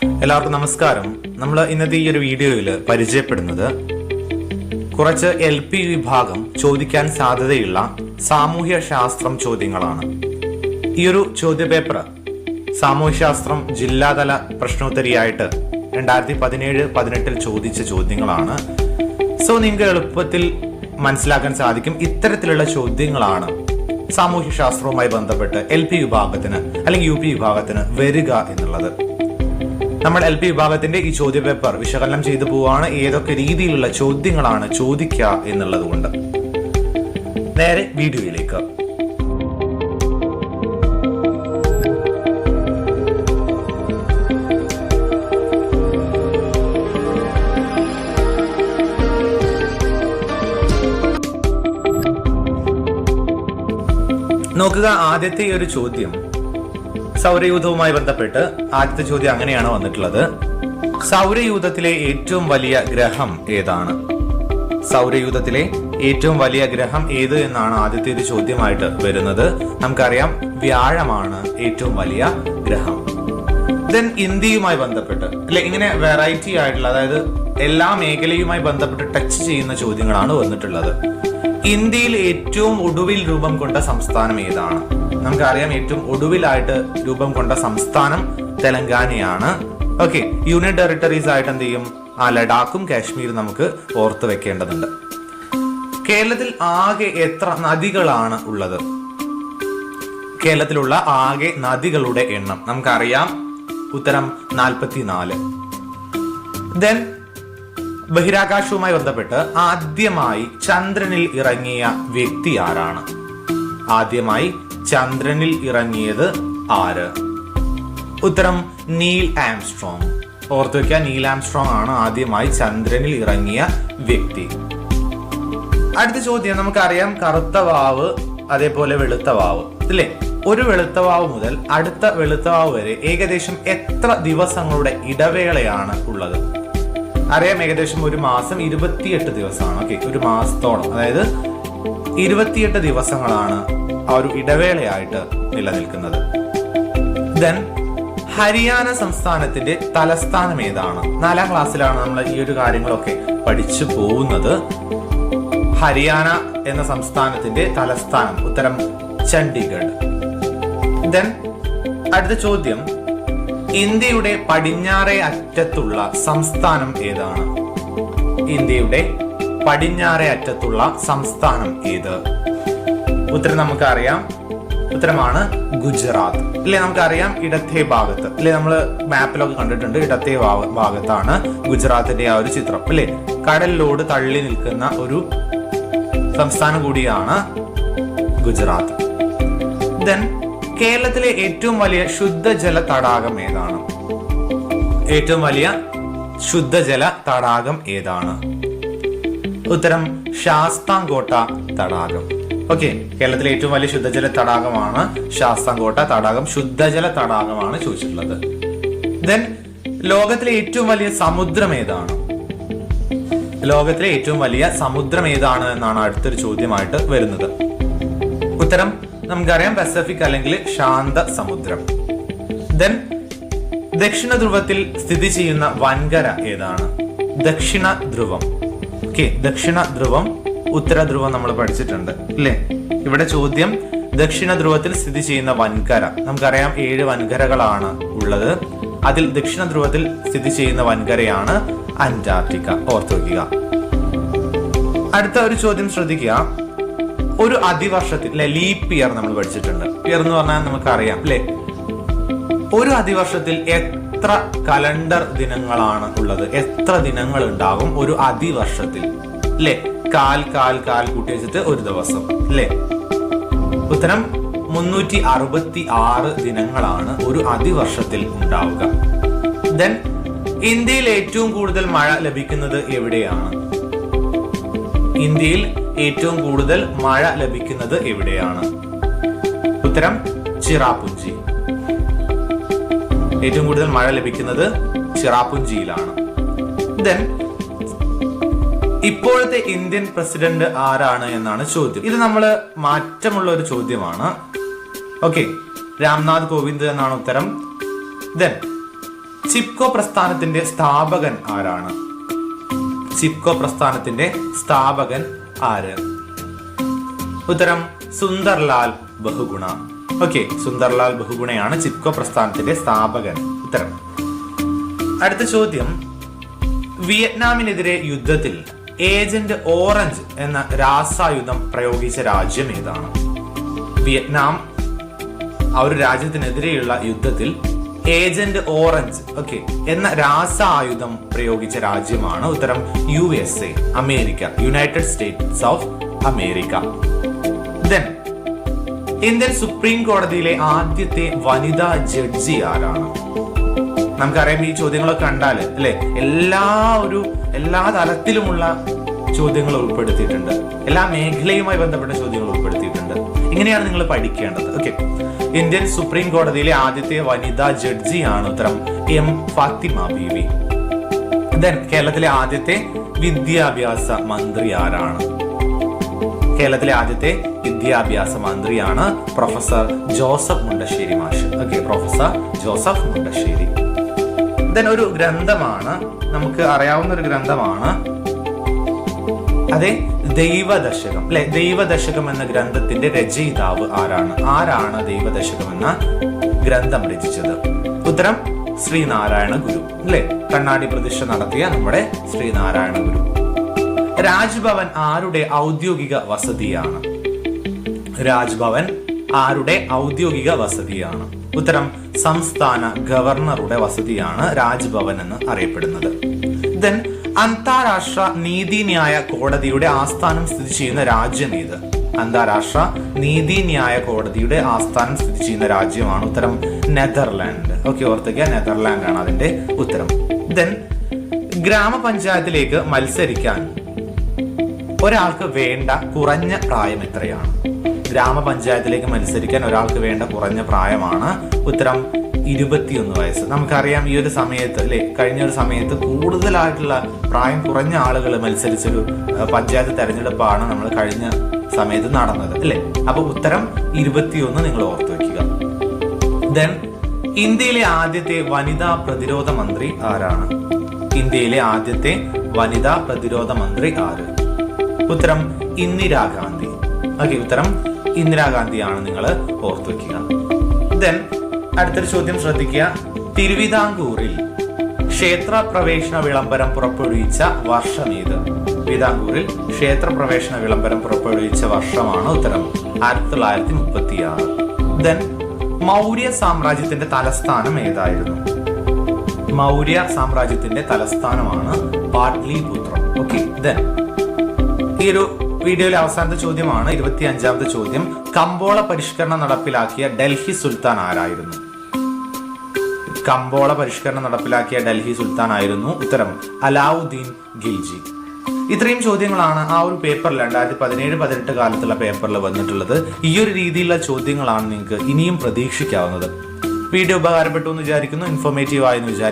എല്ലാവർക്കും നമസ്കാരം. നമ്മൾ ഇന്നത്തെ ഈ ഒരു വീഡിയോയിൽ പരിചയപ്പെടുന്നത് കുറച്ച് LP വിഭാഗം ചോദിക്കാൻ സാധ്യതയുള്ള സാമൂഹ്യ ശാസ്ത്രം ചോദ്യങ്ങളാണ്. ഈ ഒരു ചോദ്യപേപ്പർ സാമൂഹ്യശാസ്ത്രം ജില്ലാതല പ്രശ്നോത്തരിയായിട്ട് 2017-18 ചോദിച്ച ചോദ്യങ്ങളാണ്. സോ നിങ്ങൾക്ക് എളുപ്പത്തിൽ മനസ്സിലാക്കാൻ സാധിക്കും ഇത്തരത്തിലുള്ള ചോദ്യങ്ങളാണ് സാമൂഹ്യശാസ്ത്രവുമായി ബന്ധപ്പെട്ട് LP വിഭാഗത്തിന് അല്ലെങ്കിൽ UP വിഭാഗത്തിന് വരിക എന്നുള്ളത്. നമ്മൾ LP വിഭാഗത്തിന്റെ ഈ ചോദ്യപേപ്പർ വിശകലനം ചെയ്തു പോവാണ്. ഏതൊക്കെ രീതിയിലുള്ള ചോദ്യങ്ങളാണ് ചോദിക്കുക എന്നുള്ളത് കൊണ്ട് നേരെ വീഡിയോയിലേക്ക്. നോക്കുക, ആദ്യത്തെ ഒരു ചോദ്യം സൗരയൂഥവുമായി ബന്ധപ്പെട്ട് ആദ്യത്തെ ചോദ്യം അങ്ങനെയാണ് വന്നിട്ടുള്ളത്. സൗരയൂഥത്തിലെ ഏറ്റവും വലിയ ഗ്രഹം ഏതാണ്? സൗരയൂഥത്തിലെ ഏറ്റവും വലിയ ഗ്രഹം ഏത് എന്നാണ് ആദ്യത്തെ ഒരു ചോദ്യമായിട്ട് വരുന്നത്. നമുക്കറിയാം വ്യാഴമാണ് ഏറ്റവും വലിയ ഗ്രഹം. ദെൻ ഇന്ത്യയുമായി ബന്ധപ്പെട്ട് അല്ലെ, ഇങ്ങനെ വെറൈറ്റി ആയിട്ടുള്ള, അതായത് എല്ലാ മേഖലയുമായി ബന്ധപ്പെട്ട് ടച്ച് ചെയ്യുന്ന ചോദ്യങ്ങളാണ് വന്നിട്ടുള്ളത്. ഇന്ത്യയിൽ ഏറ്റവും ഒടുവിൽ രൂപം കൊണ്ട സംസ്ഥാനം ഏതാണ്? നമുക്കറിയാം ഏറ്റവും ഒടുവിലായിട്ട് രൂപം കൊണ്ട സംസ്ഥാനം തെലങ്കാനയാണ്. ഓക്കെ, യൂണിയൻ ടെറിട്ടറീസ് ആയിട്ട് എന്ത് ചെയ്യും? ലഡാക്കും കാശ്മീരും നമുക്ക് ഓർത്ത് വെക്കേണ്ടതുണ്ട്. കേരളത്തിൽ ആകെ എത്ര നദികളാണ് ഉള്ളത്? കേരളത്തിലുള്ള ആകെ നദികളുടെ എണ്ണം നമുക്കറിയാം. ഉത്തരം 44. ദെൻ ബഹിരാകാശവുമായി ബന്ധപ്പെട്ട് ആദ്യമായി ചന്ദ്രനിൽ ഇറങ്ങിയ വ്യക്തി ആരാണ്? ആദ്യമായി ചന്ദ്രനിൽ ഇറങ്ങിയത് ആര്? ഉത്തരം നീൽ ആംസ്ട്രോങ്. ഓർത്തു വെക്കുക, നീൽ ആംസ്ട്രോങ് ആണ് ആദ്യമായി ചന്ദ്രനിൽ ഇറങ്ങിയ വ്യക്തി. അടുത്ത ചോദ്യം നമുക്കറിയാം കറുത്ത വാവ് അതേപോലെ വെളുത്ത വാവ് അല്ലേ? ഒരു വെളുത്ത വാവ് മുതൽ അടുത്ത വെളുത്ത വാവ് വരെ ഏകദേശം എത്ര ദിവസങ്ങളുടെ ഇടവേളയാണ് ഉള്ളത്? അറിയാം, ഏകദേശം ഒരു മാസം 28 ദിവസമാണ്. ഓക്കെ, ഒരു മാസത്തോളം, അതായത് 28 ദിവസങ്ങളാണ് ആ ഒരു ഇടവേളയായിട്ട് നിലനിൽക്കുന്നത്. ദെൻ ഹരിയാന സംസ്ഥാനത്തിന്റെ തലസ്ഥാനം ഏതാണ്? 4ാം ക്ലാസ്സിലാണ് നമ്മൾ ഈ ഒരു കാര്യങ്ങളൊക്കെ പഠിച്ചു പോകുന്നത്. ഹരിയാന എന്ന സംസ്ഥാനത്തിന്റെ തലസ്ഥാനം ഉത്തരം ചണ്ഡീഗഡ്. ദെൻ അടുത്ത ചോദ്യം, ഇന്ത്യയുടെ പടിഞ്ഞാറേ അറ്റത്തുള്ള സംസ്ഥാനം ഏതാണ്? ഇന്ത്യയുടെ പടിഞ്ഞാറേ അറ്റത്തുള്ള സംസ്ഥാനം ഏത്? ഉത്തരം നമുക്കറിയാം. ഉത്തരമാണ് ഗുജറാത്ത് അല്ലെ? നമുക്കറിയാം ഇടത്തെ ഭാഗത്ത് അല്ലെ, നമ്മൾ മാപ്പിലൊക്കെ കണ്ടിട്ടുണ്ട്. ഇടത്തെ ഭാഗത്താണ് ഗുജറാത്തിന്റെ ആ ഒരു ചിത്രം അല്ലെ? കടലിലോട് തള്ളി നിൽക്കുന്ന ഒരു സംസ്ഥാനം കൂടിയാണ് ഗുജറാത്ത്. ദെൻ കേരളത്തിലെ ഏറ്റവും വലിയ ശുദ്ധജല തടാകം ഏതാണ്? ഏറ്റവും വലിയ ശുദ്ധജല തടാകം ഏതാണ്? ഉത്തരം ശാസ്താംകോട്ട തടാകം. ഓക്കെ, കേരളത്തിലെ ഏറ്റവും വലിയ ശുദ്ധജല തടാകമാണ് ശാസ്താംകോട്ട തടാകം. ശുദ്ധജല തടാകമാണ് ചോദിച്ചിട്ടുള്ളത്. ദെൻ ലോകത്തിലെ ഏറ്റവും വലിയ സമുദ്രം ഏതാണ്? ലോകത്തിലെ ഏറ്റവും വലിയ സമുദ്രം ഏതാണ് എന്നാണ് അടുത്തൊരു ചോദ്യമായിട്ട് വരുന്നത്. ഉത്തരം നമുക്കറിയാം പസഫിക് അല്ലെങ്കിൽ ശാന്ത സമുദ്രം. ദെൻ ദക്ഷിണ ധ്രുവത്തിൽ സ്ഥിതി ചെയ്യുന്ന വൻകര ഏതാണ്? ദക്ഷിണ ധ്രുവം. ഓക്കെ, ദക്ഷിണ ധ്രുവം ഉത്തര ധ്രുവം നമ്മൾ പഠിച്ചിട്ടുണ്ട് അല്ലേ? ഇവിടെ ചോദ്യം ദക്ഷിണ ധ്രുവത്തിൽ സ്ഥിതി ചെയ്യുന്ന വൻകര. നമുക്കറിയാം 7 വൻകരകളാണ് ഉള്ളത്. അതിൽ ദക്ഷിണ ധ്രുവത്തിൽ സ്ഥിതി ചെയ്യുന്ന വൻകരയാണ് അന്റാർട്ടിക്ക. ഓർത്തു വയ്ക്കുക. അടുത്ത ഒരു ചോദ്യം ശ്രദ്ധിക്കുക. ഒരു അതിവർഷത്തിൽ അല്ലെ, ലീപ്പ് ഇയർ നമ്മൾ പഠിച്ചിട്ടുണ്ട്. ഇയർ എന്ന് പറഞ്ഞാൽ നമുക്കറിയാം അല്ലെ? ഒരു അതിവർഷത്തിൽ എത്ര കലണ്ടർ ദിനങ്ങളാണ് ഉള്ളത്? എത്ര ദിനങ്ങൾ ഉണ്ടാകും ഒരു അതിവർഷത്തിൽ അല്ലെ? കാൽ കൂട്ടി വെച്ചിട്ട് ഒരു ദിവസം അല്ലെ? ഉത്തരം 366 ദിനങ്ങളാണ് ഒരു അതിവർഷത്തിൽ ഉണ്ടാവുക. ദെൻ ഇന്ത്യയിൽ ഏറ്റവും കൂടുതൽ മഴ ലഭിക്കുന്നത് എവിടെയാണ്? ഇന്ത്യയിൽ ഏറ്റവും കൂടുതൽ മഴ ലഭിക്കുന്നത് എവിടെയാണ്? ഉത്തരം ചിറാപുഞ്ചി. ഏറ്റവും കൂടുതൽ മഴ ലഭിക്കുന്നത് ചിറാപുഞ്ചിയിലാണ്. ദെൻ ഇപ്പോഴത്തെ ഇന്ത്യൻ പ്രസിഡന്റ് ആരാണ് എന്നാണ് ചോദ്യം. ഇത് നമ്മൾ മാറ്റമുള്ള ഒരു ചോദ്യമാണ്. ഓക്കെ, രാംനാഥ് കോവിന്ദ് എന്നാണ് ഉത്തരം. ദെൻ ചിപ്കോ പ്രസ്ഥാനത്തിന്റെ സ്ഥാപകൻ ആരാണ്? ചിപ്കോ പ്രസ്ഥാനത്തിന്റെ സ്ഥാപകൻ ആര്? ഉത്തരം സുന്ദർലാൽ ബഹുഗുണ. ഓക്കെ, സുന്ദർലാൽ ബഹുഗുണയാണ് ചിപ്കോ പ്രസ്ഥാനത്തിന്റെ സ്ഥാപകൻ. ഉത്തരം. അടുത്ത ചോദ്യം, വിയറ്റ്നാമിനെതിരെ യുദ്ധത്തിൽ ഏജന്റ് ഓറഞ്ച് എന്ന രാസായുധം പ്രയോഗിച്ച രാജ്യം ഏതാണ്? വിയറ്റ്നാം ആ ഒരു രാജ്യത്തിനെതിരെയുള്ള യുദ്ധത്തിൽ ഏജന്റ് ഓറഞ്ച് എന്ന രാസായുധം പ്രയോഗിച്ച രാജ്യമാണ്. ഉത്തരം USA, America, United States of America. Then Indian supreme കോടതിയിലെ ആദ്യത്തെ വനിതാ ജഡ്ജി ആരാണ്? നമുക്കറിയാം, ഈ ചോദ്യങ്ങളൊക്കെ കണ്ടാല് അല്ലെ എല്ലാ തലത്തിലുമുള്ള ചോദ്യങ്ങൾ ഉൾപ്പെടുത്തിയിട്ടുണ്ട്, എല്ലാ മേഖലയുമായി ബന്ധപ്പെട്ട ചോദ്യങ്ങൾ ഉൾപ്പെടുത്തിയിട്ടുണ്ട്. ഇങ്ങനെയാണ് നിങ്ങൾ പഠിക്കേണ്ടത്. ഇന്ത്യൻ സുപ്രീം കോടതിയിലെ ആദ്യത്തെ വനിതാ ജഡ്ജിയാണ്. ഉത്തരം M. ഫാത്തിമ ബീവി. ദെൻ കേരളത്തിലെ ആദ്യത്തെ വിദ്യാഭ്യാസ മന്ത്രി ആരാണ്? കേരളത്തിലെ ആദ്യത്തെ വിദ്യാഭ്യാസ മന്ത്രിയാണ് പ്രൊഫസർ ജോസഫ് മുണ്ടശ്ശേരി മാഷ്. Professor Joseph Mundassery. ദെൻ ഒരു ഗ്രന്ഥമാണ്, നമുക്ക് അറിയാവുന്ന ഒരു ഗ്രന്ഥമാണ്, അതെ, ദൈവദശകം അല്ലെ. ദൈവദശകം എന്ന ഗ്രന്ഥത്തിന്റെ രചയിതാവ് ആരാണ് ദൈവദശകം എന്ന ഗ്രന്ഥം രചിച്ചത്? ഉത്തരം ശ്രീനാരായണ ഗുരു അല്ലെ. കണ്ണാടി പ്രതിഷ്ഠ നടത്തിയ നമ്മുടെ ശ്രീനാരായണ ഗുരു. രാജ്ഭവൻ ആരുടെ ഔദ്യോഗിക വസതിയാണ്? രാജ്ഭവൻ ആരുടെ ഔദ്യോഗിക വസതിയാണ്? ഉത്തരം സംസ്ഥാന ഗവർണറുടെ വസതിയാണ് രാജ്ഭവൻ എന്ന് അറിയപ്പെടുന്നത്. ദെൻ അന്താരാഷ്ട്ര നീതിന്യായ കോടതിയുടെ ആസ്ഥാനം സ്ഥിതി ചെയ്യുന്ന രാജ്യം ഏത്? അന്താരാഷ്ട്ര നീതിന്യായ കോടതിയുടെ ആസ്ഥാനം സ്ഥിതി ചെയ്യുന്ന രാജ്യമാണ്. ഉത്തരം നെതർലാൻഡ്. ഓർത്തുക, നെതർലാൻഡ് ആണ് അതിന്റെ ഉത്തരം. ദെൻ ഗ്രാമപഞ്ചായത്തിലേക്ക് മത്സരിക്കാൻ ഒരാൾക്ക് വേണ്ട കുറഞ്ഞ പ്രായം എത്രയാണ്? ഗ്രാമപഞ്ചായത്തിലേക്ക് മത്സരിക്കാൻ ഒരാൾക്ക് വേണ്ട കുറഞ്ഞ പ്രായമാണ്. ഉത്തരം 21 വയസ്സ്. നമുക്കറിയാം, ഈ ഒരു സമയത്ത് അല്ലെ, കഴിഞ്ഞ ഒരു സമയത്ത് കൂടുതലായിട്ടുള്ള പ്രായം കുറഞ്ഞ ആളുകൾ മത്സരിച്ചൊരു പഞ്ചായത്ത് തെരഞ്ഞെടുപ്പാണ് നമ്മൾ കഴിഞ്ഞ സമയത്ത് നടന്നത് അല്ലെ. അപ്പൊ ഉത്തരം 21 നിങ്ങൾ ഓർത്തു വെക്കുക. ദെൻ ഇന്ത്യയിലെ ആദ്യത്തെ വനിതാ പ്രതിരോധ മന്ത്രി ആരാണ്? ഇന്ത്യയിലെ ആദ്യത്തെ വനിതാ പ്രതിരോധ മന്ത്രി ആര്? ഉത്തരം ഇന്ദിരാഗാന്ധി. ഉത്തരം ഇന്ദിരാഗാന്ധിയാണ് നിങ്ങൾ ഓർത്തു വെക്കുക. ദെൻ അടുത്തൊരു ചോദ്യം ശ്രദ്ധിക്കുക. തിരുവിതാംകൂറിൽ ക്ഷേത്ര പ്രവേശന വിളംബരം പുറപ്പെടുവിച്ച വർഷം ഏത്? തിരുവിതാംകൂറിൽ ക്ഷേത്ര പ്രവേശന വിളംബരം പുറപ്പെടുവിച്ച വർഷമാണ്. ഉത്തരം 1936. ദെൻ മൗര്യ സാമ്രാജ്യത്തിന്റെ തലസ്ഥാനം ഏതായിരുന്നു? മൗര്യ സാമ്രാജ്യത്തിന്റെ തലസ്ഥാനമാണ് പാട്ലിപുത്രം. ദെൻ ഈ ഒരു വീഡിയോയിലെ അവസാനത്തെ ചോദ്യമാണ്, 25ാമത്തെ ചോദ്യം. കമ്പോള പരിഷ്കരണം നടപ്പിലാക്കിയ ഡൽഹി സുൽത്താൻ ആരായിരുന്നു? കമ്പോള പരിഷ്കരണം നടപ്പിലാക്കിയ ഡൽഹി സുൽത്താൻ ആയിരുന്നു. ഉത്തരം അലാവുദ്ദീൻ ഖിൽജി. ഇത്രയും ചോദ്യങ്ങളാണ് ആ ഒരു പേപ്പറിൽ 2017-18 കാലത്തുള്ള പേപ്പറിൽ വന്നിട്ടുള്ളത്. ഈ ഒരു രീതിയിലുള്ള ചോദ്യങ്ങളാണ് നിങ്ങൾക്ക് ഇനിയും പ്രതീക്ഷിക്കാവുന്നത്. വീഡിയോ ഉപകാരപ്പെട്ടു എന്ന് വിചാരിക്കുന്നു, ഇൻഫോർമേറ്റീവ് ആയെന്ന് വിചാരിക്കുന്നു.